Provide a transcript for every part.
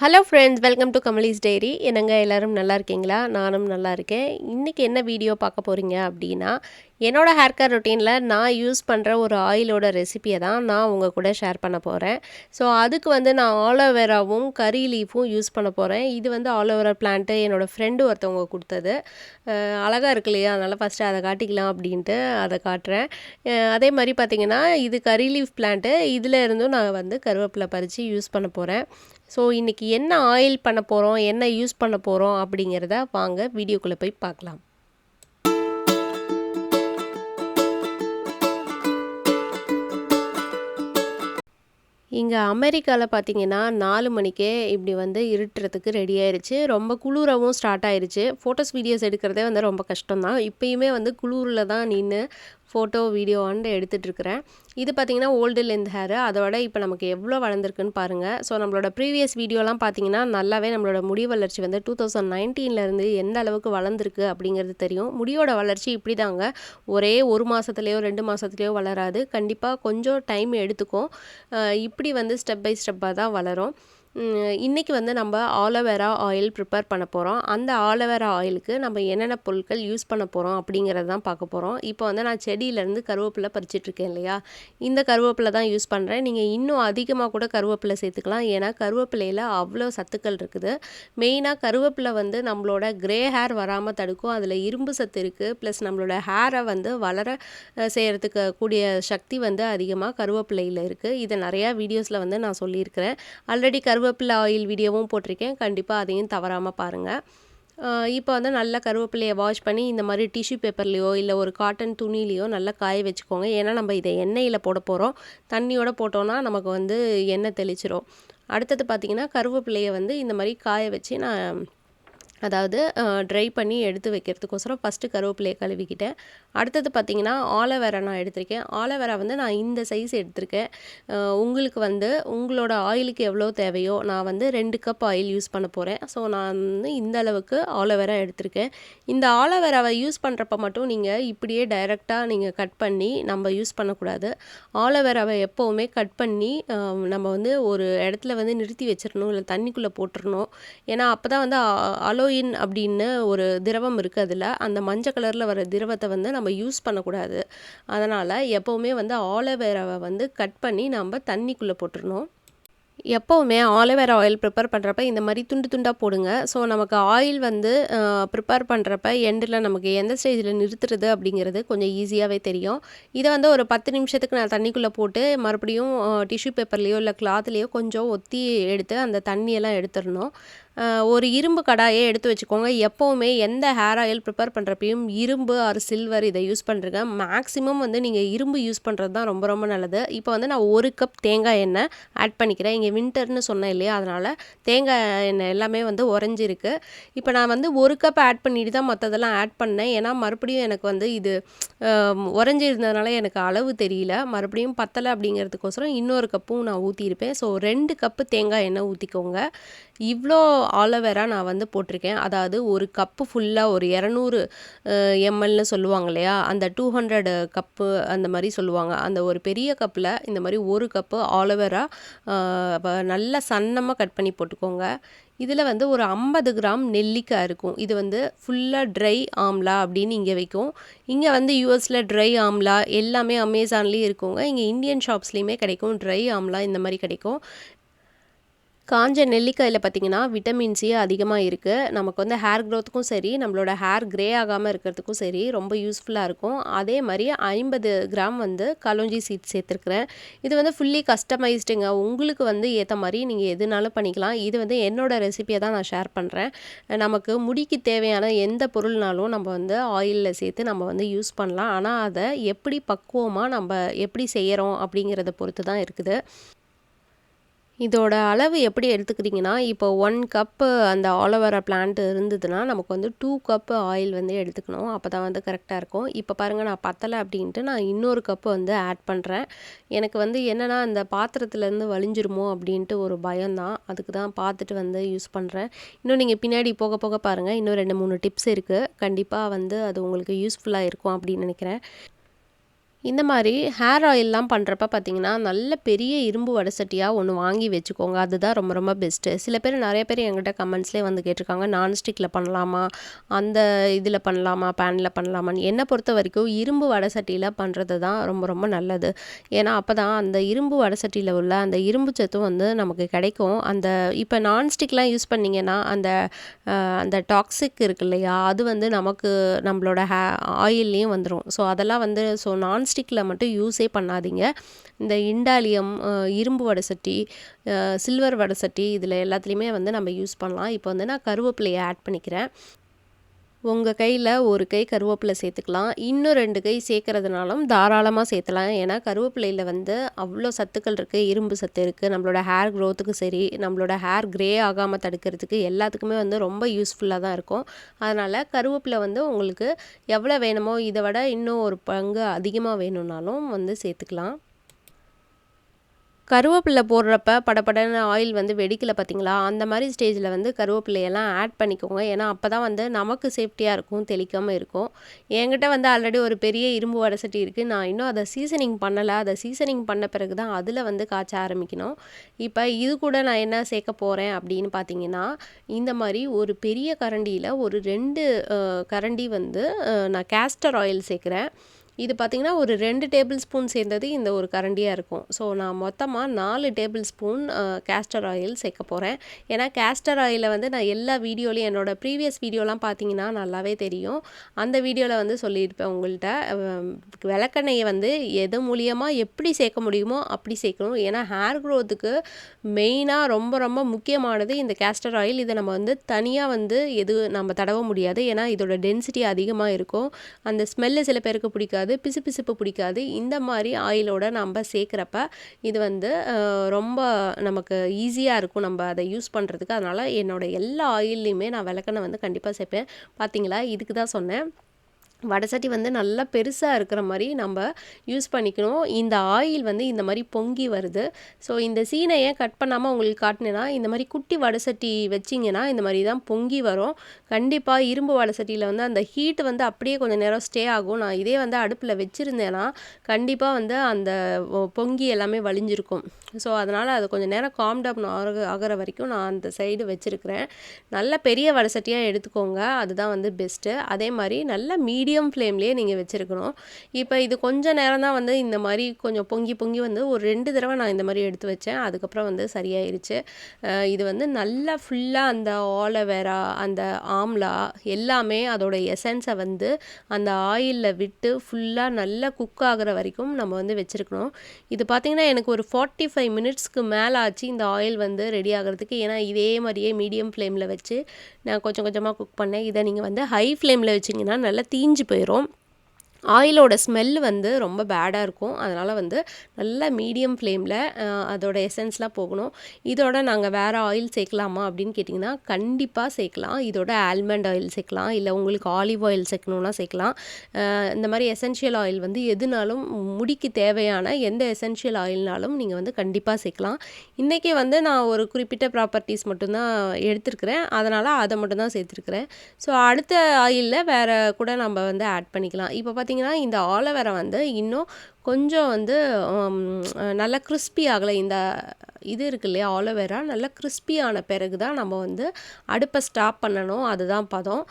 Hello friends, welcome to KamalisDiary. என்னங்க எல்லாரும் நல்லா இருக்கீங்களா? நானும் நல்லா இருக்கேன். இன்றைக்கி என்ன வீடியோ பார்க்க போகிறீங்க அப்படின்னா, என்னோடய ஹேர் கேர் ரொட்டீனில் நான் யூஸ் பண்ணுற ஒரு ஆயிலோட ரெசிபியை தான் நான் உங்கள் கூட ஷேர் பண்ண போகிறேன். ஸோ அதுக்கு வந்து நான் ஆலோவேராவும் கறி லீஃபும் யூஸ் பண்ண போகிறேன். இது வந்து ஆலோவேரா பிளான்ட்டு என்னோடய ஃப்ரெண்டு ஒருத்தவங்க கொடுத்தது. அழகாக இருக்கு இல்லையா? அதனால் ஃபஸ்ட்டு அதை காட்டிக்கலாம் அப்படின்ட்டு அதை காட்டுறேன். அதே மாதிரி பார்த்திங்கன்னா, இது கறி லீஃப் பிளான்ட்டு. இதில் இருந்தும் நான் வந்து கருவேப்பிலை பறித்து யூஸ் பண்ண போகிறேன். ஸோ இன்றைக்கி என்ன ஆயில் பண்ண போகிறோம், என்ன யூஸ் பண்ண போகிறோம் அப்படிங்கிறத வாங்க வீடியோக்குள்ளே போய் பார்க்கலாம். இங்கே அமெரிக்காவில் பார்த்தீங்கன்னா 4 மணிக்கே இப்படி வந்து இருட்டுறதுக்கு ரெடி ஆயிடுச்சு. ரொம்ப குளிரவும் ஸ்டார்ட் ஆயிடுச்சு. ஃபோட்டோஸ் வீடியோஸ் எடுக்கிறதே வந்து ரொம்ப கஷ்டம்தான். இப்போயுமே வந்து குளிரில் தான் நின்று ஃபோட்டோ வீடியோ எடுத்துகிட்ருக்கிறேன். இது பார்த்திங்கன்னா ஓல்டு லென்த் ஹேரு. அதோட இப்போ நமக்கு எவ்வளோ வளர்ந்துருக்குன்னு பாருங்கள். ஸோ நம்மளோட ப்ரீவியஸ் வீடியோலாம் பார்த்திங்கன்னா நல்லாவே நம்மளோட முடி வளர்ச்சி வந்து 2019 எந்த அளவுக்கு வளர்ந்துருக்கு அப்படிங்கிறது தெரியும். முடியோட வளர்ச்சி இப்படி தாங்க, ஒரே 1 மாதத்துலேயோ 2 மாதத்துலேயோ வளராது. கண்டிப்பாக கொஞ்சம் டைம் எடுத்துக்கும். இப்படி வந்து ஸ்டெப் பை ஸ்டெப்பாக தான் வளரும். இன்றைக்கி வந்து நம்ம ஆலோவேரா ஆயில் ப்ரிப்பேர் பண்ண போகிறோம். அந்த ஆலோவேரா ஆயிலுக்கு நம்ம என்னென்ன பொருட்கள் யூஸ் பண்ண போகிறோம் அப்படிங்கிறது தான் பார்க்க போகிறோம். இப்போ வந்து நான் செடியிலேருந்து கருவேப்பிலை பறிச்சிட்ருக்கேன் இல்லையா, இந்த கருவேப்பிலை தான் யூஸ் பண்ணுறேன். நீங்கள் இன்னும் அதிகமாக கூட கருவேப்பிலை சேர்த்துக்கலாம். ஏன்னா கருவேப்பிலையில் அவ்வளோ சத்துக்கள் இருக்குது. மெயினாக கருவேப்பிலை வந்து நம்மளோட க்ரே ஹேர் வராமல் தடுக்கும். அதில் இரும்பு சத்து இருக்குது. ப்ளஸ் நம்மளோட ஹேரை வந்து வளர செய்கிறதுக்கு கூடிய சக்தி வந்து அதிகமாக கருவேப்பிலையில் இருக்குது. இதை நிறையா வீடியோஸில் வந்து நான் சொல்லியிருக்கிறேன். ஆல்ரெடி கருவேப்பிலை ஆயில் வீடியோவும் போட்டிருக்கேன். கண்டிப்பாக அதையும் தவறாமல் பாருங்கள். இப்போ வந்து நல்லா கருவேப்பிலையை வாஷ் பண்ணி இந்த மாதிரி டிஷ்யூ பேப்பர்லேயோ இல்லை ஒரு காட்டன் துணிலேயோ நல்லா காய வச்சுக்கோங்க. ஏன்னா நம்ம இதை எண்ணெயில் போட போகிறோம். தண்ணியோடு போட்டோன்னா நமக்கு வந்து எண்ணெய் தெளிச்சிரும். அடுத்தது பார்த்திங்கன்னா, கருவேப்பிலையை வந்து இந்த மாதிரி காய வச்சு நான் அதாவது ட்ரை பண்ணி எடுத்து வைக்கிறதுக்கோசரம் ஃபஸ்ட்டு கருவேப்பிலையை கழுவிக்கிட்டேன். அடுத்தது பார்த்திங்கன்னா, ஆலோவேரா நான் எடுத்திருக்கேன். ஆலோவேரா வந்து நான் இந்த சைஸ் எடுத்திருக்கேன். உங்களுக்கு வந்து உங்களோட ஆயிலுக்கு எவ்வளோ தேவையோ, நான் வந்து 2 கப் ஆயில் யூஸ் பண்ண போகிறேன். ஸோ நான் வந்து இந்த அளவுக்கு ஆலோவேரா எடுத்திருக்கேன். இந்த ஆலோவேராவை யூஸ் பண்ணுறப்ப மட்டும் நீங்கள் இப்படியே டைரெக்டாக நீங்கள் கட் பண்ணி நம்ம யூஸ் பண்ணக்கூடாது. ஆலோவேராவை எப்போவுமே கட் பண்ணி நம்ம வந்து ஒரு இடத்துல வந்து நிறுத்தி வச்சிடணும், இல்லை தண்ணிக்குள்ளே போட்டுடணும். ஏன்னா அப்போ தான் வந்து அலோயின் அப்படின்னு ஒரு திரவம் இருக்குது. அதில் அந்த மஞ்சள் கலரில் வர திரவத்தை வந்து நம்ம யூஸ் பண்ணக்கூடாது. அதனால் எப்போவுமே வந்து ஆலோவேராவை வந்து கட் பண்ணி நம்ம தண்ணிக்குள்ளே போட்டுடணும். எப்போவுமே ஆலோவேரா ஆயில் ப்ரிப்பேர் பண்ணுறப்ப இந்த மாதிரி துண்டு துண்டாக போடுங்க. ஸோ நமக்கு ஆயில் வந்து ப்ரிப்பேர் பண்ணுறப்ப எண்டில் நமக்கு எந்த ஸ்டேஜில் நிறுத்துறது அப்படிங்கிறது கொஞ்சம் ஈஸியாகவே தெரியும். இதை வந்து ஒரு 10 நிமிஷத்துக்கு நான் தண்ணிக்குள்ளே போட்டு மறுபடியும் டிஷ்யூ பேப்பர்லேயோ இல்லை கிளாத்லேயோ கொஞ்சம் ஒத்தி எடுத்து அந்த தண்ணியெல்லாம் எடுத்துடணும். ஒரு இரும்பு கடாயை எடுத்து வச்சுக்கோங்க. எப்போவுமே எந்த ஹேர் ஆயில் ப்ரிப்பேர் பண்ணுறப்பையும் இரும்பு ஆர் சில்வர் இதை யூஸ் பண்ணுறங்க. மேக்ஸிமம் வந்து நீங்கள் இரும்பு யூஸ் பண்ணுறது தான் ரொம்ப ரொம்ப நல்லது. இப்போ வந்து நான் 1 கப் தேங்காய் எண்ணெய் ஆட் பண்ணிக்கிறேன். இங்கே வின்டர்னு சொன்னேன் இல்லையா, அதனால் தேங்காய் எண்ணெய் எல்லாமே வந்து உறைஞ்சிருக்கு. இப்போ நான் வந்து 1 கப் ஆட் பண்ணிட்டு தான் மற்றதெல்லாம் ஆட் பண்ணேன். ஏன்னா மறுபடியும் எனக்கு வந்து இது உறைஞ்சி இருந்ததுனால எனக்கு அளவு தெரியல. மறுபடியும் பத்தலை அப்படிங்கிறதுக்கோசரம் இன்னொரு கப்பும் நான் ஊற்றியிருப்பேன். ஸோ 2 கப்பு தேங்காய் எண்ணெய் ஊற்றிக்கோங்க. இவ்வளோ ஆலோவேரா நான் வந்து போட்டிருக்கேன். அதாவது ஒரு கப்பு ஃபுல்லாக ஒரு 200 mlன்னு சொல்லுவாங்க இல்லையா, அந்த 200 கப்பு அந்த மாதிரி சொல்லுவாங்க. அந்த ஒரு பெரிய கப்பில் இந்த மாதிரி 1 கப்பு ஆலோவேரா நல்லா சன்னமாக கட் பண்ணி போட்டுக்கோங்க. இதில் வந்து ஒரு 50 கிராம் நெல்லிக்காய் இருக்கும். இது வந்து ஃபுல்லாக ட்ரை ஆம்லா அப்படின்னு இங்கே வைக்கும். இங்கே வந்து யூஎஸில் ட்ரை ஆம்லா எல்லாமே அமேசான்லேயும் இருக்குங்க. இங்கே இந்தியன் ஷாப்ஸ்லேயுமே கிடைக்கும். ட்ரை ஆம்லா இந்த மாதிரி கிடைக்கும். காஞ்ச நெல்லிக்காயில் பார்த்திங்கன்னா விட்டமின் சி அதிகமாக இருக்குது. நமக்கு வந்து ஹேர் க்ரோத்துக்கும் சரி, நம்மளோட ஹேர் க்ரே ஆகாமல் இருக்கிறதுக்கும் சரி ரொம்ப யூஸ்ஃபுல்லாக இருக்கும். அதே மாதிரி 50 கிராம் வந்து கலோஞ்சி சீட்ஸ் சேர்த்துருக்குறேன். இது வந்து ஃபுல்லி கஸ்டமைஸ்டுங்க. உங்களுக்கு வந்து ஏற்ற மாதிரி நீங்கள் எதுனாலும் பண்ணிக்கலாம். இது வந்து என்னோடய ரெசிபியை தான் நான் ஷேர் பண்ணுறேன். நமக்கு முடிக்கு தேவையான எந்த பொருள்னாலும் நம்ம வந்து ஆயிலில் சேர்த்து நம்ம வந்து யூஸ் பண்ணலாம். ஆனால் அதை எப்படி பக்குவமாக நம்ம எப்படி செய்கிறோம் அப்படிங்கிறத பொறுத்து தான் இருக்குது. இதோட அளவு எப்படி எடுத்துக்கிட்டிங்கன்னா, இப்போ 1 கப்பு அந்த ஆலோவேரா பிளான்ட் இருந்ததுன்னா நமக்கு வந்து 2 கப்பு ஆயில் வந்து எடுத்துக்கணும். அப்போ தான் வந்து கரெக்டாக இருக்கும். இப்போ பாருங்கள், நான் பத்தலை அப்படின்ட்டு நான் இன்னொரு கப்பு வந்து ஆட் பண்ணுறேன். எனக்கு வந்து என்னென்னா அந்த பாத்திரத்துலேருந்து வழிஞ்சிருமோ அப்படின்ட்டு ஒரு பயம்தான். அதுக்கு தான் பார்த்துட்டு வந்து யூஸ் பண்ணுறேன். இன்னும் நீங்கள் பின்னாடி போக போக பாருங்கள், இன்னும் 2, 3 டிப்ஸ் இருக்குது. கண்டிப்பாக வந்து அது உங்களுக்கு யூஸ்ஃபுல்லாக இருக்கும் அப்படின்னு நினைக்கிறேன். இந்த மாதிரி ஹேர் ஆயில்லாம் பண்ணுறப்ப பார்த்தீங்கன்னா, நல்ல பெரிய இரும்பு வடசட்டியா ஒண்ணு வாங்கி வச்சுக்கோங்க. அதுதான் ரொம்ப ரொம்ப பெஸ்ட்டு. சில பேர் நெறைய பேர் என்கிட்ட கமெண்ட்ஸ்லேயே வந்து கேட்டிருக்காங்க, நான்ஸ்டிக்கில பண்ணலாமா? அந்த இதில பண்ணலாமா? பேன்ல பண்ணலாமான்னு. என்னை பொறுத்த வரைக்கும் இரும்பு வடசட்டியில பண்ணுறது தான் ரொம்ப ரொம்ப நல்லது. ஏன்னா, அப்போ தான் அந்த இரும்பு வடசட்டியில உள்ள அந்த இரும்பு சத்தும் வந்து நமக்கு கிடைக்கும். அந்த இப்போ நான்ஸ்டிக்லாம் யூஸ் பண்ணிங்கன்னா, அந்த டாக்ஸிக் இருக்கு இல்லையா? அது வந்து நமக்கு நம்மளோட ஆயில்லேயும் வந்துரும். ஸோ அதெல்லாம் வந்து நான்ஸ்டிக்கில் மட்டும் யூஸே பண்ணாதீங்க. இந்த இண்டாலியம், இரும்பு வடசட்டி, சில்வர் வடசட்டி இதில் எல்லாத்துலேயுமே வந்து நம்ம யூஸ் பண்ணலாம். இப்போ வந்து நான் கருவேப்பிலையை ஆட் பண்ணிக்கிறேன். உங்கள் கையில் ஒரு கை கருவேப்பிலை சேர்த்துக்கலாம். இன்னும் 2 கை சேர்க்கறதுனாலும் தாராளமாக சேர்த்தலாம். ஏன்னா கருவேப்பிலையில் வந்து அவ்வளோ சத்துக்கள் இருக்குது. இரும்பு சத்து இருக்குது. நம்மளோட ஹேர் க்ரோத்துக்கு சரி, நம்மளோட ஹேர் க்ரே ஆகாமல் தடுக்கிறதுக்கு எல்லாத்துக்குமே வந்து ரொம்ப யூஸ்ஃபுல்லாக தான் இருக்கும். அதனால் கருவேப்பிலை வந்து உங்களுக்கு எவ்வளோ வேணுமோ இதை விட இன்னும் ஒரு பங்கு அதிகமாக வேணும்னாலும் வந்து சேர்த்துக்கலாம். கருவேப்பிலை போடுறப்ப படபடன்னு ஆயில் வந்து வெடிக்கல பார்த்தீங்களா? அந்த மாதிரி ஸ்டேஜில் வந்து கருவேப்பிலையெல்லாம் ஆட் பண்ணிக்கோங்க. ஏன்னா அப்போ தான் வந்து நமக்கு சேஃப்டியாக இருக்கும், தெளிக்காமல் இருக்கும். என்கிட்ட வந்து ஆல்ரெடி ஒரு பெரிய இரும்பு வடசட்டி இருக்குது. நான் இன்னும் அதை சீசனிங் பண்ணலை. அதை சீசனிங் பண்ண பிறகு தான் அதில் வந்து காய்ச்ச ஆரம்பிக்கணும். இப்போ இது கூட நான் என்ன சேர்க்க போகிறேன் அப்படின்னு பார்த்தீங்கன்னா, இந்த மாதிரி ஒரு பெரிய கரண்டியில் ஒரு 2 கரண்டி வந்து நான் கேஸ்டர் ஆயில் சேர்க்குறேன். இது பார்த்திங்கன்னா ஒரு 2 டேபிள் ஸ்பூன் சேர்ந்தது இந்த ஒரு கரண்டியாக இருக்கும். ஸோ நான் மொத்தமாக 4 டேபிள் ஸ்பூன் கேஸ்டர் ஆயில் சேர்க்க போகிறேன். ஏன்னா கேஸ்டர் ஆயிலை வந்து நான் எல்லா வீடியோலையும் என்னோடய ப்ரீவியஸ் வீடியோலாம் பார்த்தீங்கன்னா நல்லாவே தெரியும். அந்த வீடியோவில் வந்து சொல்லியிருப்பேன் உங்கள்கிட்ட. விளக்கெண்ணெயை வந்து எது மூலியமாக எப்படி சேர்க்க முடியுமோ அப்படி சேர்க்கணும். ஏன்னா ஹேர் க்ரோத்துக்கு மெயினாக ரொம்ப ரொம்ப முக்கியமானது இந்த கேஸ்டர் ஆயில். இதை நம்ம வந்து தனியாக வந்து நம்ம தடவ முடியாது. ஏன்னா இதோட டென்சிட்டி அதிகமாக இருக்கும். அந்த ஸ்மெல்லு சில பேருக்கு பிடிக்காது, பிசுபிசுப்பு பிடிக்காது. இந்த மாதிரி ஆயிலோட நம்ம சேர்க்குறப்ப இது வந்து ரொம்ப நமக்கு ஈஸியாக இருக்கும் நம்ம அதை யூஸ் பண்ணுறதுக்கு. அதனால் என்னோடய எல்லா ஆயில்லையுமே நான் விளக்கெண்ணெய் வந்து கண்டிப்பாக சேர்ப்பேன். பார்த்தீங்களா, இதுக்கு தான் சொன்னேன். வடசட்டி வந்து நல்லா பெருசாக இருக்கிற மாதிரி நம்ம யூஸ் பண்ணிக்கணும். இந்த ஆயில் வந்து இந்த மாதிரி பொங்கி வருது. ஸோ இந்த சீனை ஏன் கட் பண்ணாமல் உங்களுக்கு காட்டினேன்னா, இந்த மாதிரி குட்டி வடசட்டி வச்சிங்கன்னா இந்த மாதிரி தான் பொங்கி வரும். கண்டிப்பாக இரும்பு வடசட்டியில் வந்து அந்த ஹீட் வந்து அப்படியே கொஞ்சம் நேரம் ஸ்டே ஆகும். நான் இதே வந்து அடுப்பில் வச்சுருந்தேன்னா கண்டிப்பாக வந்து அந்த பொங்கி எல்லாமே வழிஞ்சிருக்கும். ஸோ அதனால் அது கொஞ்சம் நேரம் காம் டவுன் ஆகிற வரைக்கும் நான் அந்த சைடு வச்சுருக்கிறேன். நல்ல பெரிய வடசட்டியாக எடுத்துக்கோங்க, அதுதான் வந்து பெஸ்ட்டு. அதே மாதிரி நல்ல மீடியம் ஃப்ளேம்லேயே நீங்கள் வச்சுருக்கணும். இப்போ இது கொஞ்சம் நேரம் தான் வந்து இந்த மாதிரி கொஞ்சம் பொங்கி பொங்கி வந்து ஒரு 2 தடவை நான் இந்த மாதிரி எடுத்து வச்சேன். அதுக்கப்புறம் வந்து சரியாயிருச்சு. இது வந்து நல்லா ஃபுல்லாக அந்த ஆலோவேரா, அந்த ஆம்லா எல்லாமே அதோட எசன்ஸை வந்து அந்த ஆயிலில் விட்டு ஃபுல்லாக நல்லா குக் ஆகிற வரைக்கும் நம்ம வந்து வச்சுருக்கணும். இது பார்த்திங்கன்னா எனக்கு ஒரு 45 மினிட்ஸ்க்கு மேலே ஆச்சு இந்த ஆயில் வந்து ரெடி ஆகிறதுக்கு. ஏன்னா இதே மாதிரியே மீடியம் ஃப்ளேமில் வச்சு நான் கொஞ்சம் கொஞ்சமாக குக் பண்ணேன். இதை நீங்கள் வந்து ஹை ஃப்ளேமில் வச்சிங்கன்னா நல்லா தீஞ்சு போயிடும். ஆயிலோட ஸ்மெல் வந்து ரொம்ப பேடாக இருக்கும். அதனால் வந்து நல்லா மீடியம் ஃப்ளேமில் அதோட எசன்ஸ்லாம் போகணும். இதோட நாங்கள் வேறு ஆயில் சேர்க்கலாமா அப்படின்னு கேட்டிங்கன்னா கண்டிப்பாக சேர்க்கலாம். இதோட ஆல்மண்ட் ஆயில் சேர்க்கலாம், இல்லை உங்களுக்கு ஆலிவ் ஆயில் சேர்க்கணுன்னா சேர்க்கலாம். இந்த மாதிரி எசென்ஷியல் ஆயில் வந்து எதுனாலும் முடிக்கு தேவையான எந்த எசென்ஷியல் ஆயில்னாலும் நீங்கள் வந்து கண்டிப்பாக சேர்க்கலாம். இன்றைக்கி வந்து நான் ஒரு குறிப்பிட்ட ப்ராப்பர்ட்டிஸ் மட்டும்தான் எடுத்துருக்கிறேன். அதனால் அதை மட்டும்தான் சேர்த்துருக்குறேன். ஸோ அடுத்த ஆயிலில் வேறு கூட நம்ம வந்து ஆட் பண்ணிக்கலாம். இப்போ பார்த்திங்கன்னா இந்த ஆலோவேரா வந்து இன்னும் கொஞ்சம் வந்து நல்லா கிறிஸ்பி ஆகலை. இந்த இது இருக்கு இல்லையா, ஆலோவேரா நல்லா கிறிஸ்பி ஆன பிறகு தான் நம்ம வந்து அடுப்பை ஸ்டாப் பண்ணணும். அதுதான் பதம்.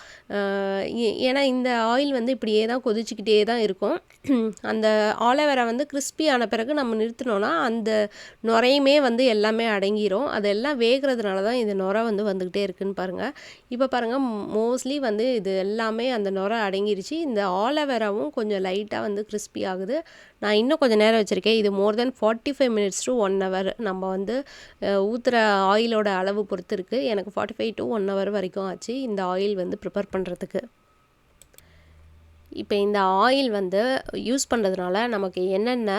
ஏன்னா இந்த ஆயில் வந்து இப்படியே தான் கொதிச்சுக்கிட்டே தான் இருக்கும். அந்த ஆலோவேரா வந்து கிறிஸ்பி ஆன பிறகு நம்ம நிறுத்தினோன்னா அந்த நுரையுமே வந்து எல்லாமே அடங்கிரும். அதெல்லாம் வேகிறதுனால தான் இந்த நுரை வந்து வந்துக்கிட்டே இருக்குதுன்னு பாருங்கள். இப்போ பாருங்கள், மோஸ்ட்லி வந்து இது எல்லாமே அந்த நுரை அடங்கிருச்சு. இந்த ஆலோவேராவும் கொஞ்சம் லைட்டாக வந்து கிறிஸ்பி ஆகுது. நான் இன்னும் கொஞ்சம் நேரம் வச்சுருக்கேன். இது மோர் தென் 45 மினிட்ஸ் டு 1 ஹவர். நம்ம வந்து ஊற்றுற ஆயிலோட அளவு பொறுத்து இருக்குது. எனக்கு 45 டு 1 ஹவர் வரைக்கும் ஆச்சு இந்த ஆயில் வந்து ப்ரிப்பேர் பண்ணுறதுக்கு. இப்போ இந்த ஆயில் வந்து யூஸ் பண்ணுறதுனால நமக்கு என்னென்ன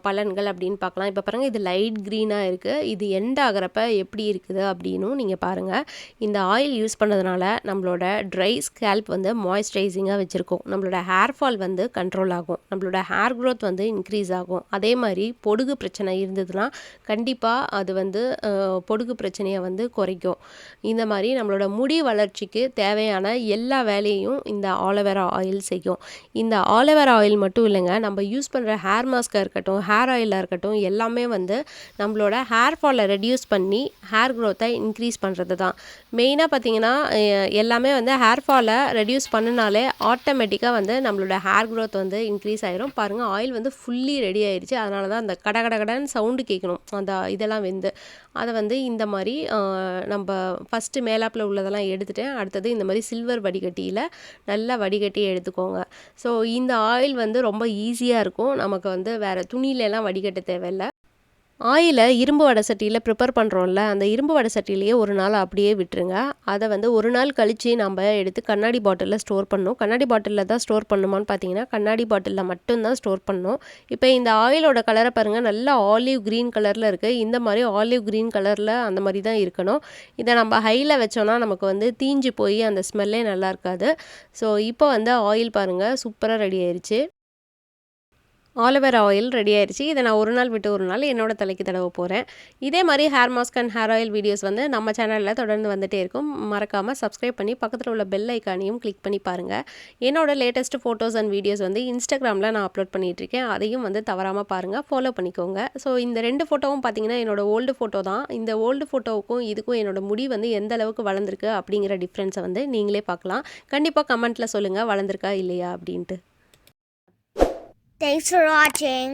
பலன்கள் அப்படின்னு பார்க்கலாம். இப்போ பாருங்கள், இது லைட் க்ரீனாக இருக்குது. இது எண்ட் ஆகிறப்ப எப்படி இருக்குது அப்படின்னும் நீங்கள் பாருங்கள். இந்த ஆயில் யூஸ் பண்ணதுனால நம்மளோட ட்ரை ஸ்கேல்ப் வந்து மாய்ஸ்சரைசிங்காக வச்சுருக்கோம். நம்மளோட ஹேர் ஃபால் வந்து கண்ட்ரோல் ஆகும். நம்மளோட ஹேர் க்ரோத் வந்து இன்க்ரீஸ் ஆகும். அதே மாதிரி பொடுகு பிரச்சனை இருந்ததுன்னா கண்டிப்பாக அது வந்து பொடுகு பிரச்சனையை வந்து குறைக்கும். இந்த மாதிரி நம்மளோட முடி வளர்ச்சிக்கு தேவையான எல்லா வேலையும் இந்த ஆலோவேரா ஆயில் செய்யும். இந்த ஆலோவேரா ஆயில் மட்டும் இல்லைங்க, நம்ம யூஸ் பண்ணுற ஹேர் மாஸ்க்காக இருக்கட்டும், ஹேர் ஆயிலாக இருக்கட்டும், எல்லாமே வந்து நம்மளோட ஹேர் ஃபாலை ரெடியூஸ் பண்ணி ஹேர் க்ரோத்தை இன்க்ரீஸ் பண்ணுறது தான். மெயினாக பார்த்தீங்கன்னா எல்லாமே வந்து ஹேர் ஃபாலை ரெடியூஸ் பண்ணினாலே ஆட்டோமேட்டிக்காக வந்து நம்மளோட ஹேர் க்ரோத் வந்து இன்க்ரீஸ் ஆயிரும். பாருங்கள், ஆயில் வந்து ஃபுல்லி ரெடி ஆயிடுச்சு. அதனால தான் அந்த கடகடன்னு சவுண்டு கேட்கணும். அந்த இதெல்லாம் வெந்து அதை வந்து இந்த மாதிரி நம்ம ஃபஸ்ட்டு மேலாப்பில் உள்ளதெல்லாம் எடுத்துட்டேன். அடுத்தது இந்த மாதிரி சில்வர் வடிகட்டியில் நல்லா வடிகட்டி எடுத்துக்கோங்க. ஸோ இந்த ஆயில் வந்து ரொம்ப ஈஸியாக இருக்கும். நமக்கு வந்து வேறு துணியிலலாம் வடிகட்ட தேவையில்லை. ஆயிலை இரும்பு வடை சட்டியில் ப்ரிப்பேர் பண்ணுறோம்ல, அந்த இரும்பு வடை சட்டிலேயே ஒரு நாள் அப்படியே விட்டுருங்க. அதை வந்து ஒரு நாள் கழித்து நம்ம எடுத்து கண்ணாடி பாட்டிலில் ஸ்டோர் பண்ணணும். கண்ணாடி பாட்டிலில் தான் ஸ்டோர் பண்ணணுமான்னு பார்த்தீங்கன்னா, கண்ணாடி பாட்டிலில் மட்டும்தான் ஸ்டோர் பண்ணணும். இப்போ இந்த ஆயிலோட கலரை பாருங்கள், நல்லா ஆலிவ் க்ரீன் கலரில் இருக்குது. இந்த மாதிரி ஆலிவ் க்ரீன் கலரில் அந்த மாதிரி தான் இருக்கணும். இதை நம்ம ஹையில் வச்சோன்னா நமக்கு வந்து தீஞ்சு போய் அந்த ஸ்மெல்லே நல்லா இருக்காது. ஸோ இப்போ வந்து ஆயில் பாருங்கள் சூப்பராக ரெடி ஆயிடுச்சு. ஆலோவேரா ஆயில் ரெடி ஆயிடுச்சு. இதை நான் ஒரு நாள் விட்டு ஒரு நாள் என்னோட தலைக்கு தடவ போகிறேன். இதே மாதிரி hair mask and hair oil videos வந்து நம்ம சேனலில் தொடர்ந்து வந்துகிட்டே இருக்கும். மறக்காமல் சப்ஸ்கிரைப் பண்ணி பக்கத்தில் உள்ள பெல் ஐக்கானையும் கிளிக் பண்ணி பாருங்கள். என்னோட லேட்டஸ்ட் ஃபோட்டோஸ் அண்ட் வீடியோஸ் வந்து இன்ஸ்டாகிராமில் நான் அப்லோட் பண்ணிகிட்ருக்கேன். அதையும் வந்து தவறாமல் பாருங்கள், ஃபாலோ பண்ணிக்கோங்க. ஸோ இந்த 2 ஃபோட்டோவும் பார்த்தீங்கன்னா என்னோட ஓல்டு ஃபோட்டோ தான். இந்த ஓல்டு ஃபோட்டோவுக்கும் இதுக்கும் என்னோட முடி வந்து எந்த அளவுக்கு வளர்ந்துருக்கு அப்படிங்கிற டிஃப்ரென்ஸை வந்து நீங்களே பார்க்கலாம். கண்டிப்பாக கமெண்ட்டில் சொல்லுங்கள் வளர்ந்துருக்கா இல்லையா அப்படின்ட்டு. Thanks for watching.